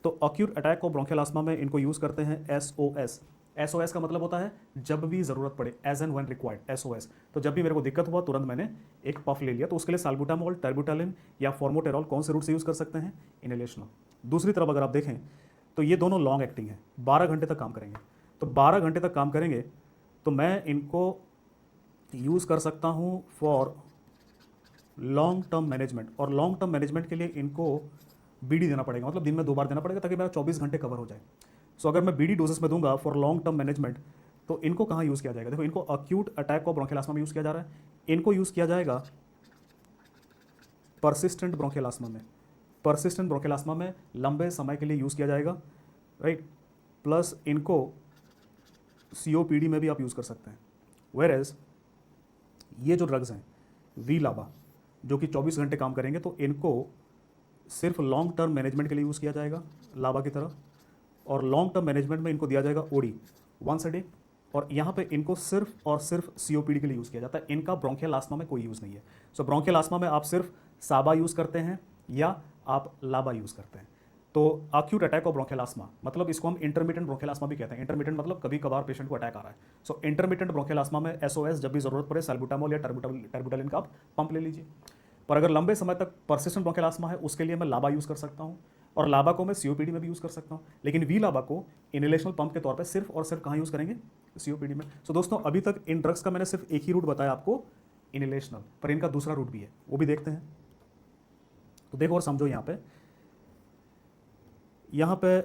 तो अक्यूट अटैक और ब्रोंकियल अस्थमा में इनको यूज़ करते हैं SOS। SOS का मतलब होता है जब भी ज़रूरत पड़े, as and when required, SOS। तो जब भी मेरे को दिक्कत हुआ तुरंत मैंने एक पफ ले लिया। तो उसके लिए साल्ब्यूटामोल, टर्ब्यूटालिन या फॉर्मोटेरॉल कौन से रूट से यूज़ कर सकते हैं, इनहेलेशनल। दूसरी तरफ अगर आप देखें तो ये दोनों लॉन्ग एक्टिंग है, 12 घंटे तक काम करेंगे। तो 12 घंटे तक काम करेंगे तो मैं इनको यूज़ कर सकता हूँ फॉर लॉन्ग टर्म मैनेजमेंट। और लॉन्ग टर्म मैनेजमेंट के लिए इनको बीडी देना पड़ेगा, मतलब दिन में 2 बार देना पड़ेगा ताकि मेरा 24 घंटे कवर हो जाए। सो अगर मैं बीडी डोजेस में दूंगा फॉर लॉन्ग टर्म मैनेजमेंट तो इनको कहाँ यूज़ किया जाएगा, देखो इनको अक्यूट अटैक और ब्रोंकियल अस्थमा में यूज़ किया जा रहा है, इनको यूज़ किया जाएगा परसिस्टेंट ब्रोंकियल अस्थमा में। परसिस्टेंट ब्रोंकियल अस्थमा में लंबे समय के लिए यूज़ किया जाएगा, राइट। प्लस इनको COPD में भी आप यूज़ कर सकते हैं। वेयर ये जो ड्रग्स हैं वी लाबा जो कि 24 घंटे काम करेंगे, तो इनको सिर्फ लॉन्ग टर्म मैनेजमेंट के लिए यूज़ किया जाएगा लाबा की तरह। और लॉन्ग टर्म मैनेजमेंट में इनको दिया जाएगा ओडी वंस अ डे। और यहाँ पे इनको सिर्फ और सिर्फ COPD के लिए यूज़ किया जाता है, इनका ब्रोंकियल अस्थमा में कोई यूज़ नहीं है। सो ब्रोंकियल अस्थमा में आप सिर्फ साबा यूज़ करते हैं या आप लाबा यूज़ करते हैं। तो अक्यूट अटैक और ब्रोंकियल अस्थमा मतलब इसको हम इंटरमिटेंट ब्रोंकियल अस्थमा भी कहते हैं। इंटरमिटेंट मतलब कभी कभार पेशेंट को अटैक आ रहा है। सो इंटरमिटेंट ब्रोंकियल अस्थमा में SOS जब भी ज़रूरत पड़े साल्ब्यूटामोल या टर्ब्यूटालिन का आप पंप ले लीजिए। पर अगर लंबे समय तक परसिस्टेंट ब्रोंकियल अस्थमा है उसके लिए मैं लाबा यूज़ कर सकता हूँ, और लाबा को मैं COPD में भी यूज़ कर सकता हूँ। लेकिन वी लाबा को इनहेलेशनल पंप के तौर पे सिर्फ और सिर्फ कहाँ यूज़ करेंगे, COPD में। सो दोस्तों अभी तक इन ड्रग्स का मैंने सिर्फ एक ही रूट बताया आपको, इनहेलेशनल, पर इनका दूसरा रूट भी है, वो भी देखते हैं। तो देखो और समझो यहाँ पे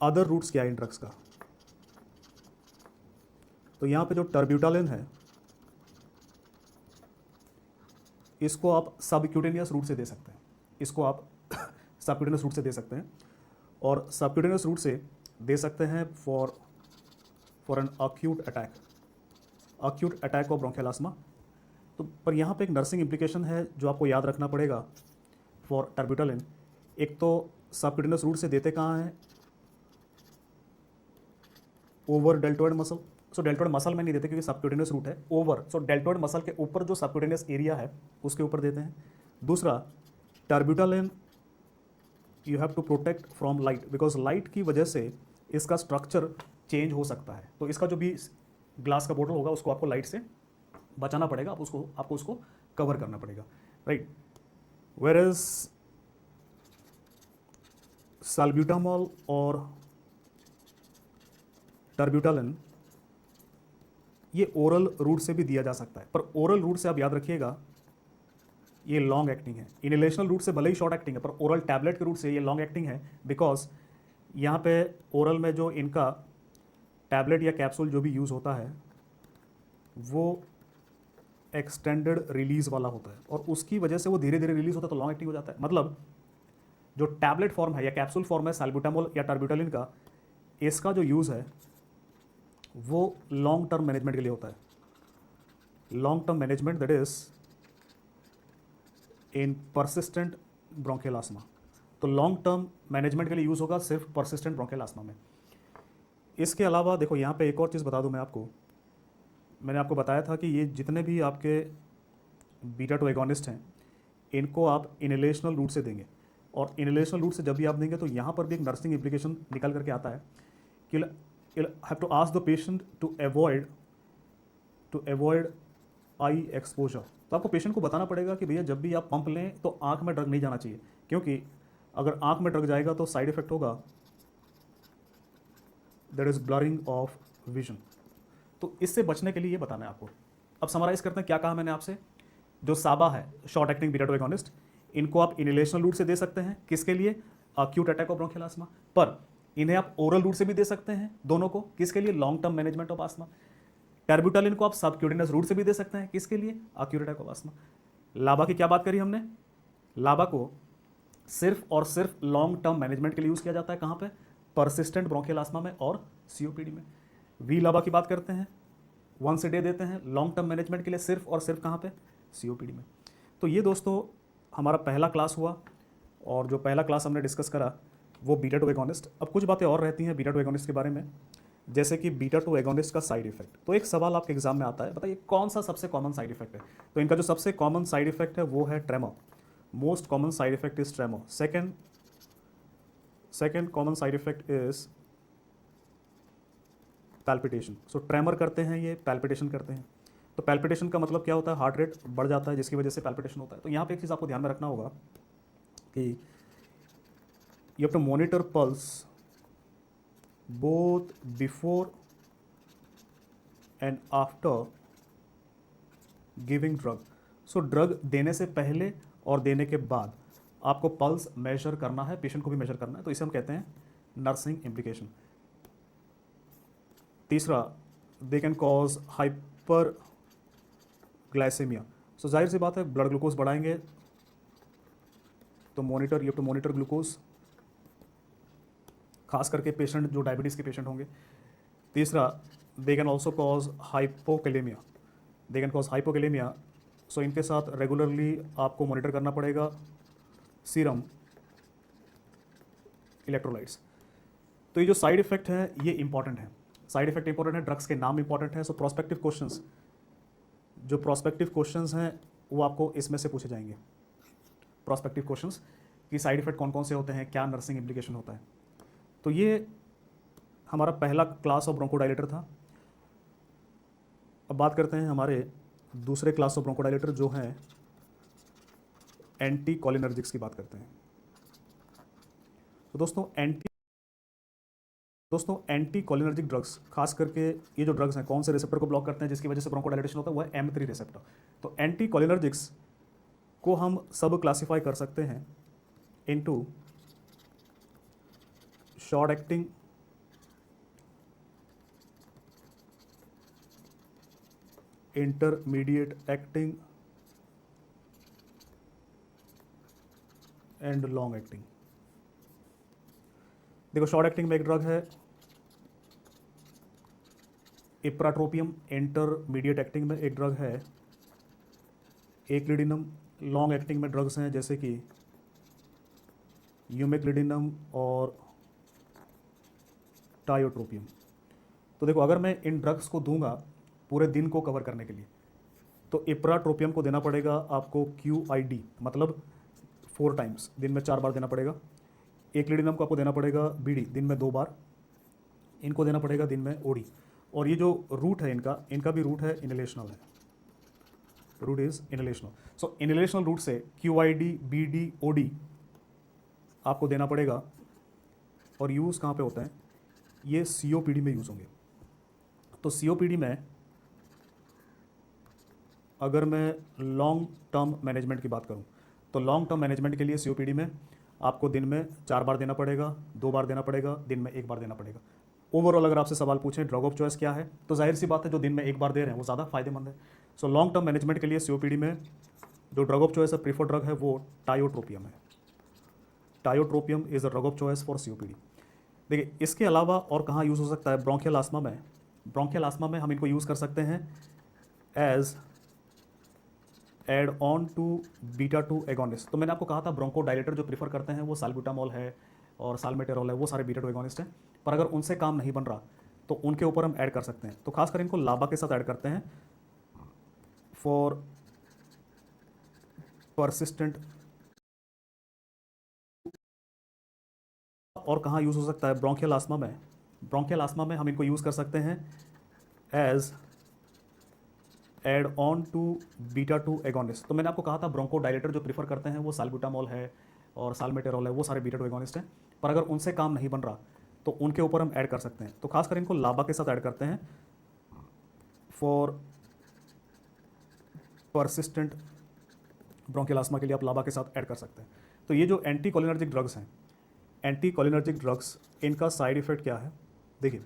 अदर रूट्स क्या है इन ड्रग्स का। तो यहाँ पे जो टर्ब्यूटालिन है इसको आप सबक्यूटेनियस रूट से दे सकते हैं, इसको आप सबक्यूटेनियस रूट से दे सकते हैं, और सबक्यूटेनियस रूट से दे सकते हैं for an acute attack of bronchial asthma. तो पर यहाँ पे एक नर्सिंग इम्प्लीकेशन है जो आपको याद रखना पड़ेगा फॉर टर्ब्यूटालिन। एक तो सबक्यूटेनियस रूट से देते कहाँ हैं, ओवर डेल्टोइड मसल। सो डेल्टोइड मसल में नहीं देते क्योंकि सबक्यूटेनियस रूट है, ओवर। सो डेल्टोइड मसल के ऊपर जो सबक्यूटेनियस एरिया है उसके ऊपर देते हैं। दूसरा terbutaline you have to protect from light, because light की वजह से इसका स्ट्रक्चर चेंज हो सकता है। तो इसका जो भी ग्लास का बोतल होगा उसको आपको लाइट से बचाना पड़ेगा, आपको उसको कवर करना पड़ेगा, राइट। वेयर इज साल्ब्यूटामोल और टर्ब्यूटालिन ये ओरल रूट से भी दिया जा सकता है, पर ओरल रूट से आप याद रखिएगा ये लॉन्ग एक्टिंग है। इनहेलेशनल रूट से भले ही शॉर्ट एक्टिंग है, पर ओरल टैबलेट के रूट से ये लॉन्ग एक्टिंग है, बिकॉज यहाँ पे ओरल में जो इनका टैबलेट या कैप्सूल जो भी यूज़ होता है वो एक्सटेंडेड रिलीज़ वाला होता है, और उसकी वजह से वो धीरे धीरे रिलीज़ होता है तो लॉन्ग एक्टिंग हो जाता है। मतलब जो टैबलेट फॉर्म है या कैप्सूल फॉर्म है सैल्ब्यूटामोल या टर्ब्यूटालिन का, इसका जो यूज़ है वो लॉन्ग टर्म मैनेजमेंट के लिए होता है। Long term management that is in persistent bronchial asthma. तो लॉन्ग टर्म मैनेजमेंट के लिए यूज़ होगा सिर्फ परसिस्टेंट ब्रोंकियल आस्मा में। इसके अलावा देखो यहाँ पे एक और चीज़ बता दूँ मैं आपको, मैंने आपको बताया था कि ये जितने भी आपके बीटा टू एगोनिस्ट हैं इनको आप इनहेलेशनल रूट से देंगे, और इनहेलेशनल रूट से जब भी आप देंगे तो यहाँ पर भी एक नर्सिंग इम्प्लीकेशन निकल करके आता है कि have to ask the patient to avoid I exposure. तो आपको पेशेंट को बताना पड़ेगा कि भैया जब भी आप पंप लें तो आंख में ड्रग नहीं जाना चाहिए, क्योंकि अगर आंख में ड्रग जाएगा तो साइड इफेक्ट होगा that is blurring of vision. तो इससे बचने के लिए ये बताना है आपको। अब समराइज करते हैं क्या कहा मैंने आपसे। जो साबा है short acting beta two agonist, इनको आप इनहेलेशनल रूट से दे सकते हैं, किसके लिए, अक्यूट अटैक ऑफ ब्रोंकियल आस्मा, पर इन्हें आप ओरल रूट से भी दे सकते हैं दोनों को, किसके लिए, लॉन्ग टर्म मैनेजमेंट ऑफ आस्मा। टर्ब्यूटालिन को आप सबक्यूटेनियस रूट से भी दे सकते हैं, किसके लिए, अक्यूट अटैक ऑफ आस्मा। लाबा की क्या बात करी हमने, लाबा को सिर्फ और सिर्फ लॉन्ग टर्म मैनेजमेंट के लिए यूज़ किया जाता है, कहाँ पे, परसिस्टेंट ब्रोंकियल आस्मा में और सीओपीडी में। वी लाबा की बात करते हैं, वंस ए डे देते हैं लॉन्ग टर्म मैनेजमेंट के लिए सिर्फ और सिर्फ कहाँ पे, सीओपीडी में। तो ये दोस्तों हमारा पहला क्लास हुआ, और जो पहला क्लास हमने डिस्कस करा वो बीटा टू एगोनिस्ट। अब कुछ बातें और रहती हैं बीटा टू एगोनिस्ट के बारे में, जैसे कि बीटा टू एगोनिस्ट का साइड इफेक्ट। तो एक सवाल आपके एग्जाम में आता है, बताइए कौन सा सबसे कॉमन साइड इफेक्ट है। तो इनका जो सबसे कॉमन साइड इफेक्ट है वो है tremor. Most common side effect is tremor. Second common side effect is palpitation. So tremor करते हैं ये, पैल्पिटेशन करते हैं। तो पैल्पिटेशन का मतलब क्या होता है, हार्ट रेट बढ़ जाता है जिसकी वजह से पैल्पिटेशन होता है। तो यहाँ पे एक चीज़ आपको ध्यान में रखना होगा कि you have to monitor pulse both before and after giving drug. So drug देने से पहले और देने के बाद आपको पल्स मेजर करना है, पेशेंट को भी मेजर करना है। तो इसे हम कहते हैं नर्सिंग इम्प्लीकेशन। तीसरा, they can cause hyperglycaemia. So जाहिर सी बात है ब्लड ग्लूकोज बढ़ाएंगे तो you have to monitor glucose, खास करके पेशेंट जो डायबिटीज़ के पेशेंट होंगे। तीसरा, they can also cause hypokalaemia. They can cause hypokalaemia. So इनके साथ रेगुलरली आपको मॉनिटर करना पड़ेगा सीरम, इलेक्ट्रोलाइट्स। तो ये जो साइड इफेक्ट है ये इंपॉर्टेंट है, साइड इफेक्ट इंपॉर्टेंट है, ड्रग्स के नाम इंपॉर्टेंट है। सो प्रोस्पेक्टिव क्वेश्चंस, जो प्रोस्पेक्टिव क्वेश्चंस हैं वो आपको इसमें से पूछे जाएंगे। प्रोस्पेक्टिव क्वेश्चंस कि साइड इफेक्ट कौन कौन से होते हैं, क्या नर्सिंग इम्प्लीकेशन होता है। तो ये हमारा पहला क्लास ऑफ ब्रोंकोडायलेटर था। अब बात करते हैं हमारे दूसरे क्लास ऑफ ब्रोंकोडायलेटर जो हैं एंटी कोलिनर्जिक्स की बात करते हैं। तो दोस्तों एंटी कोलिनर्जिक ड्रग्स, खास करके ये जो ड्रग्स हैं कौन से रिसेप्टर को ब्लॉक करते हैं जिसकी वजह से ब्रोंकोडायलेटेशन होता है, वो है M3 रिसेप्टर। तो एंटी कोलिनर्जिक्स को हम सब क्लासीफाई कर सकते हैं into short acting, intermediate acting and long acting. देखो शॉर्ट एक्टिंग में एक ड्रग है इप्राट्रोपियम, इंटरमीडिएट एक्टिंग में एक ड्रग है एक्लिडिनम, लॉन्ग एक्टिंग में ड्रग्स हैं जैसे कि यूमेक्लिडिनम और टायोट्रोपियम। तो देखो अगर मैं इन ड्रग्स को दूंगा पूरे दिन को कवर करने के लिए तो इप्राट्रोपियम को देना पड़ेगा आपको QID, मतलब 4 टाइम्स, दिन में 4 बार देना पड़ेगा। एक्लिडिनम को आपको देना पड़ेगा BD, दिन में 2 बार। इनको देना पड़ेगा दिन में OD। और ये जो रूट है इनका भी रूट है इनहेलेशनल है, route is inhalational. So inhalational route से QID, BD, OD आपको देना पड़ेगा। और यूज़ कहाँ पे होते हैं, ये COPD में यूज़ होंगे। तो COPD में अगर मैं लॉन्ग टर्म मैनेजमेंट की बात करूं तो लॉन्ग टर्म मैनेजमेंट के लिए सीओपीडी में आपको दिन में 4 बार देना पड़ेगा, 2 बार देना पड़ेगा, दिन में 1 बार देना पड़ेगा। ओवरऑल अगर आपसे सवाल पूछें ड्रग ऑफ चॉइस क्या है, तो जाहिर सी बात है जो दिन में 1 बार दे रहे हैं वो ज़्यादा फायदेमंद है। सो लॉन्ग टर्म मैनेजमेंट के लिए सीओपीडी में जो ड्रग ऑफ चॉइस है, प्रीफर ड्रग है, वो टायोट्रोपियम है। Tiotropium is a drug of choice for COPD. देखिए इसके अलावा और कहाँ यूज़ हो सकता है, ब्रोंकियल आस्मा में। ब्रोंकियल आस्मा में हम इनको यूज़ कर सकते हैं as add on to beta 2 agonist. तो मैंने आपको कहा था ब्रोंको डायलेटर जो प्रीफर करते हैं वो साल्ब्यूटामॉल है और साल्मेटेरॉल है, वो सारे बीटा 2 एगोनिस्ट हैं। पर अगर उनसे काम नहीं बन रहा तो उनके ऊपर हम ऐड कर सकते हैं। तो खासकर इनको लाबा के साथ ऐड करते हैं फॉर परसिस्टेंट। और कहाँ यूज़ हो सकता है, ब्रोंकियल आस्मा में। ब्रोंकियल आस्मा में हम इनको यूज़ कर सकते हैं as add on to beta 2 agonist. तो मैंने आपको कहा था ब्रोंको डायलेटर जो प्रीफर करते हैं वो साल्ब्यूटामॉल है और साल्मेटेरॉल है, वो सारे बीटा 2 एगोनिस्ट हैं। पर अगर उनसे काम नहीं बन रहा तो उनके ऊपर हम ऐड कर सकते हैं। तो खासकर इनको लाबा के साथ ऐड करते हैं फॉर परसिस्टेंट ब्रोंकियल आस्मा के लिए आप लाबा के साथ ऐड कर सकते हैं। तो ये जो एंटी कोलिनर्जिक ड्रग्स हैं, एंटी कोलिनर्जिक ड्रग्स, इनका साइड इफेक्ट क्या है। देखिए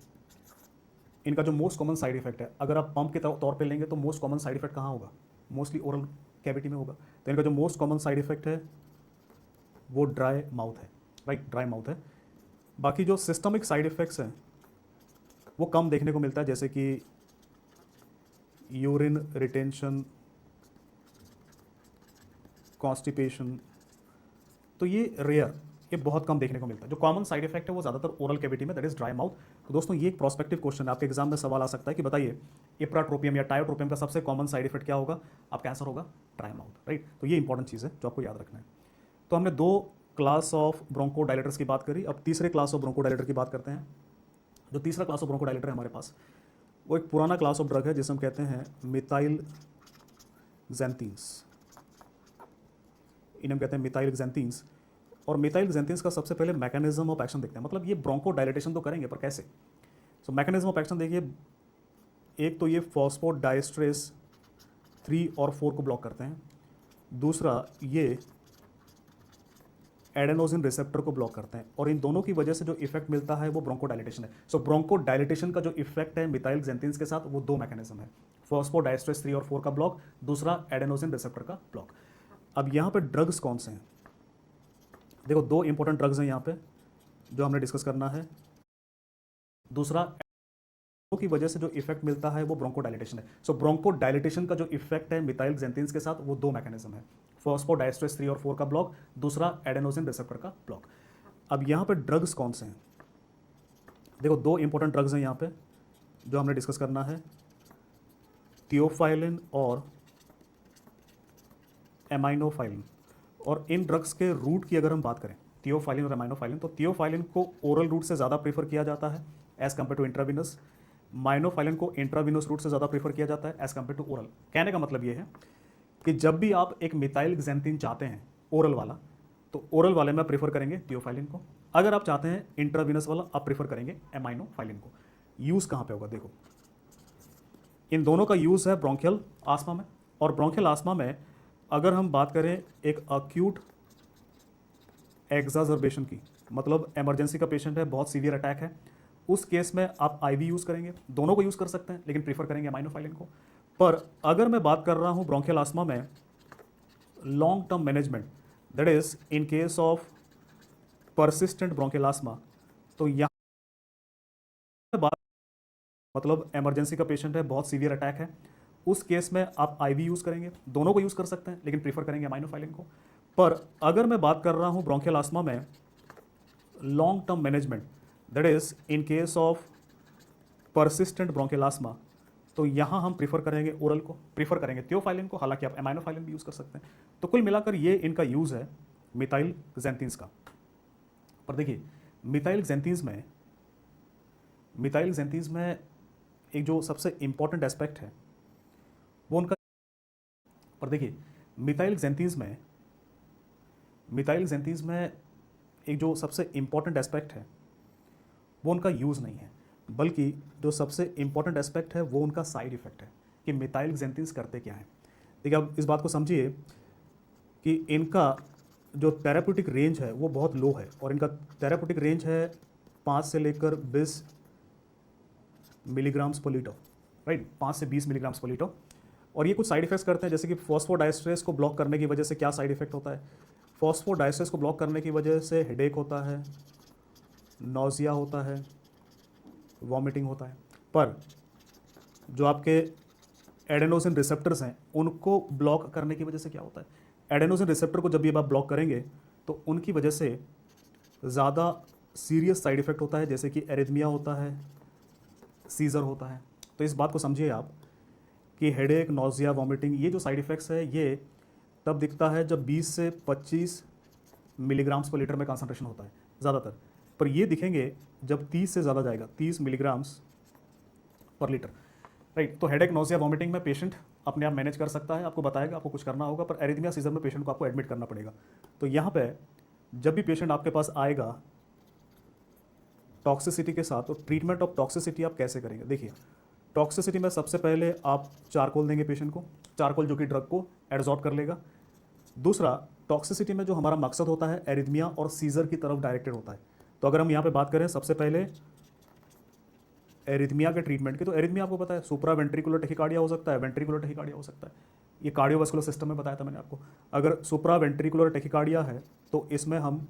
इनका जो मोस्ट कॉमन साइड इफेक्ट है, अगर आप पंप के तौर पे लेंगे तो मोस्ट कॉमन साइड इफेक्ट कहाँ होगा, मोस्टली ओरल कैविटी में होगा। तो इनका जो मोस्ट कॉमन साइड इफेक्ट है वो ड्राई माउथ है, राइट, ड्राई माउथ है। बाकी जो सिस्टमिक साइड इफेक्ट्स हैं वो कम देखने को मिलता है, जैसे कि यूरिन रिटेंशन, कॉन्स्टिपेशन, तो ये रेयर, ये बहुत कम देखने को मिलता है। जो कॉमन साइड इफेक्ट है वो ज़्यादातर ओरल कैविटी में, दैट इज ड्राई माउथ। तो दोस्तों ये एक प्रोस्पेक्टिव क्वेश्चन है, आपके एग्जाम में सवाल आ सकता है कि बताइए इप्राट्रोपियम या टायोट्रोपियम का सबसे कॉमन साइड इफेक्ट क्या होगा। आपका आंसर होगा ड्राई माउथ, राइट। तो ये इंपॉर्टेंट चीज़ है जो आपको याद रखना है। तो हमने 2 क्लास ऑफ ब्रोंको डायलेटर्स की बात करी, अब तीसरे क्लास ऑफ ब्रोंको डायलेटर की बात करते हैं। जो तीसरा क्लास ऑफ ब्रोंको डायलेटर है हमारे पास, वो एक पुराना क्लास ऑफ ड्रग है जिसे हम कहते हैं मिथाइल ज़ैंथीन्स। इन्हें हम कहते हैं मिथाइल ज़ैंथीन्स। और मिथाइल ज़ैंथीन्स का सबसे पहले मैकेनिज्म ऑफ एक्शन देखते हैं, मतलब ये ब्रोंको डायलेटेशन तो करेंगे पर कैसे। सो मैकेनिज्म ऑफ एक्शन देखिए, एक तो ये फॉस्फोडाइस्ट्रेस 3 और 4 को ब्लॉक करते हैं, दूसरा ये एडेनोसिन रिसेप्टर को ब्लॉक करते हैं, और इन दोनों की वजह से जो इफेक्ट मिलता है वो ब्रोंको डायलेटेशन है। सो ब्रोंको डायलेटेशन का जो इफेक्ट है मिथाइल ज़ैंथीन्स के साथ वो 2 मैकेनिज्म है, फॉस्फोडाइस्ट्रेस 3 और 4 का ब्लॉक, दूसरा एडेनोसिन रिसेप्टर का ब्लॉक। अब यहाँ पे ड्रग्स कौन से हैं, देखो 2 इंपॉर्टेंट ड्रग्स हैं यहाँ पे जो हमने डिस्कस करना है। दूसरा की वजह से जो इफेक्ट मिलता है वो ब्रोंको डायलेटेशन है। सो ब्रोंको डायलेटेशन का जो इफेक्ट है मिथाइल ज़ैंथीन्स के साथ वो 2 मैकेनिज्म है, फॉस्फोडाइस्ट्रेस 3 और 4 का ब्लॉक, दूसरा एडेनोसिन रिसेप्टर का ब्लॉक। अब यहाँ पे ड्रग्स कौन से हैं, देखो 2 इंपॉर्टेंट ड्रग्स हैं यहाँ पे जो हमने डिस्कस करना है, थियोफाइलिन और एमाइनोफाइलिन। और इन ड्रग्स के रूट की अगर हम बात करें, थियोफाइलिन और एमाइनोफाइलिन, तो थियोफाइलिन को ओरल रूट से ज़्यादा प्रीफर किया जाता है एज कम्पेयर टू इंट्राविनस, माइनोफाइलिन को इंट्राविनस रूट से ज़्यादा प्रीफर किया जाता है एज कम्पेयर टू ओरल। कहने का मतलब ये है कि जब भी आप एक मिथाइल ज़ैंथीन चाहते हैं ओरल वाला, तो ओरल वाले में प्रीफर करेंगे थियोफाइलिन को, अगर आप चाहते हैं इंट्राविनस वाला आप प्रीफर करेंगे एमाइनोफाइलिन को। यूज़ कहाँ पे होगा, देखो इन दोनों का यूज़ है ब्रोंकियल आस्मा में, और ब्रोंकियल आस्मा में अगर हम बात करें एक अक्यूट एग्जाजर्बेशन की, मतलब इमरजेंसी का पेशेंट है, बहुत सीवियर अटैक है, उस केस में आप आईवी यूज़ करेंगे, दोनों को यूज़ कर सकते हैं लेकिन प्रीफर करेंगे एमाइनोफाइलिन को। पर अगर मैं बात कर रहा हूँ ब्रोंकियल आस्मा में long term management, that is in case of persistent bronchial asthma, तो यहाँ बात मतलब इमरजेंसी का पेशेंट है, बहुत सीवियर अटैक है, उस केस में आप आईवी यूज़ करेंगे, दोनों को यूज़ कर सकते हैं लेकिन प्रीफर करेंगे एमाइनोफाइलिन को। पर अगर मैं बात कर रहा हूँ ब्रोंकियल आस्मा में long term management, that is in case of persistent bronchial asthma, तो यहाँ हम प्रीफर करेंगे ओरल को, प्रीफर करेंगे थियोफाइलिन को, हालांकि आप एमाइनोफाइलिन भी यूज़ कर सकते हैं। तो कुल मिलाकर ये इनका यूज़ है मिथाइल ज़ैंथीन्स का। पर देखिए मिथाइल ज़ैंथीन्स में एक जो सबसे इम्पॉर्टेंट एस्पेक्ट है वो उनका, पर देखिए मिथाइल ज़ैंथीन्स में एक जो सबसे इम्पॉर्टेंट एस्पेक्ट है वो उनका यूज़ नहीं है, बल्कि जो सबसे इम्पॉर्टेंट एस्पेक्ट है वो उनका साइड इफेक्ट है कि मिथाइल ज़ैंथीन्स करते क्या है। देखिए आप इस बात को समझिए कि इनका जो थेराप्यूटिक रेंज है वो बहुत लो है, और इनका थेराप्यूटिक रेंज है 5 से लेकर 20 मिलीग्राम्स पर लीटर, राइट, 5 से 20 मिलीग्राम्स पर लीटर। और ये कुछ साइड इफेक्ट्स करते हैं, जैसे कि फॉस्फोडाइस्ट्रेस को ब्लॉक करने की वजह से क्या साइड इफेक्ट होता है। फॉस्फोडाइस्ट्रेस को ब्लॉक करने की वजह से हेडेक होता है, नौजिया होता है, वॉमिटिंग होता है। पर जो आपके एडेनोसिन रिसेप्टर्स हैं उनको ब्लॉक करने की वजह से क्या होता है, एडेनोसिन रिसेप्टर को जब भी आप ब्लॉक करेंगे तो उनकी वजह से ज़्यादा सीरियस साइड इफेक्ट होता है, जैसे कि एरिथमिया होता है, सीजर होता है। तो इस बात को समझिए आप कि हेडेक, नौजिया, वॉमिटिंग, ये जो साइड इफ़ेक्ट्स है ये तब दिखता है जब 20 से 25 मिलीग्राम्स पर लीटर में कंसंट्रेशन होता है ज़्यादातर। पर ये दिखेंगे जब 30 से ज़्यादा जाएगा, 30 मिलीग्राम्स पर लीटर, राइट। तो हेडेक, नौजिया, वॉमिटिंग में पेशेंट अपने आप मैनेज कर सकता है, आपको बताएगा आपको कुछ करना होगा। पर एरिथमिया, सीजर में पेशेंट को आपको एडमिट करना पड़ेगा। तो यहाँ पे जब भी पेशेंट आपके पास आएगा टॉक्सिसिटी के साथ, तो ट्रीटमेंट ऑफ टॉक्सिसिटी आप कैसे करेंगे। देखिए टॉक्सिसिटी में सबसे पहले आप चारकोल देंगे पेशेंट को, चारकोल जो कि ड्रग को एब्जॉर्ब कर लेगा। दूसरा, टॉक्सिसिटी में जो हमारा मकसद होता है एरिथमिया और सीजर की तरफ डायरेक्टेड होता है। तो अगर हम यहाँ पे बात करें सबसे पहले एरिथमिया के ट्रीटमेंट की, तो एरिथमिया आपको पता है सुप्रा वेंट्रिकुलर टेकिकार्डिया हो सकता है, वेंट्रिकुलर टेकिकार्डिया हो सकता है। ये कार्डियोवास्कुलर सिस्टम में बताया था मैंने आपको। अगर सुप्रा वेंट्रिकुलर टेकिकार्डिया है तो इसमें हम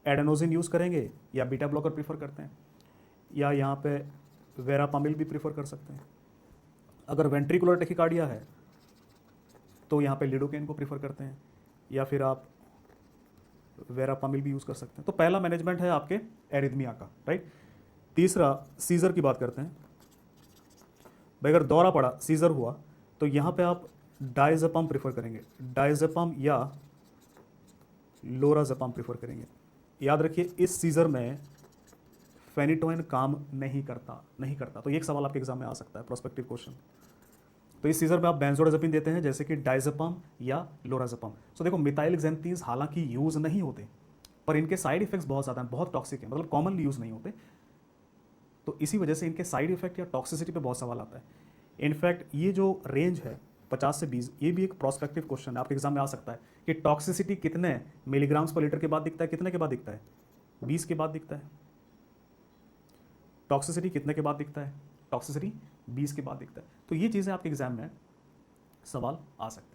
एडेनोसिन यूज़ करेंगे या बीटा ब्लॉकर प्रीफर करते हैं, या यहाँ पे वेरापामिल भी प्रीफर कर सकते हैं। अगर वेंट्रिकुलर टेकिकार्डिया है तो यहाँ पे लिडोकेन को प्रीफर करते हैं, या फिर आप वेरापामिल भी यूज़ कर सकते हैं। तो पहला मैनेजमेंट है आपके एरिथमिया का, राइट। तीसरा, सीजर की बात करते हैं। भाई अगर दौरा पड़ा, सीजर हुआ, तो यहाँ पे आप डायजेपम प्रीफर करेंगे, डायजेपम या लोराजेपम प्रीफर करेंगे। याद रखिए इस सीजर में फेनिटोइन काम नहीं करता। तो ये एक सवाल आपके एग्जाम में आ सकता है, प्रोस्पेक्टिव क्वेश्चन। तो इस सीजर में आप बेंजोडाजेपिन देते हैं, जैसे कि डायजेपम या लोराजेपम। सो देखो मिथाइल एक्जेंथीन्स हालांकि यूज़ नहीं होते, पर इनके साइड इफेक्ट्स बहुत ज़्यादा हैं, बहुत टॉक्सिक है, मतलब कॉमनली यूज़ नहीं होते। तो इसी वजह से इनके साइड इफेक्ट या टॉक्सिसिटी पे बहुत सवाल आता है। इनफैक्ट ये जो रेंज है 50 से 20, ये भी एक प्रोस्पेक्टिव क्वेश्चन है, आपके एग्जाम में आ सकता है कि टॉक्सिसिटी कितने मिलीग्राम्स पर लीटर के बाद दिखता है, कितने के बाद दिखता है, 20 के बाद दिखता है। टॉक्सिसिटी कितने के बाद दिखता है, टॉक्सिसिटी 20 के बाद दिखता है। तो ये चीज़ें आपके एग्जाम में सवाल आ सकते हैं।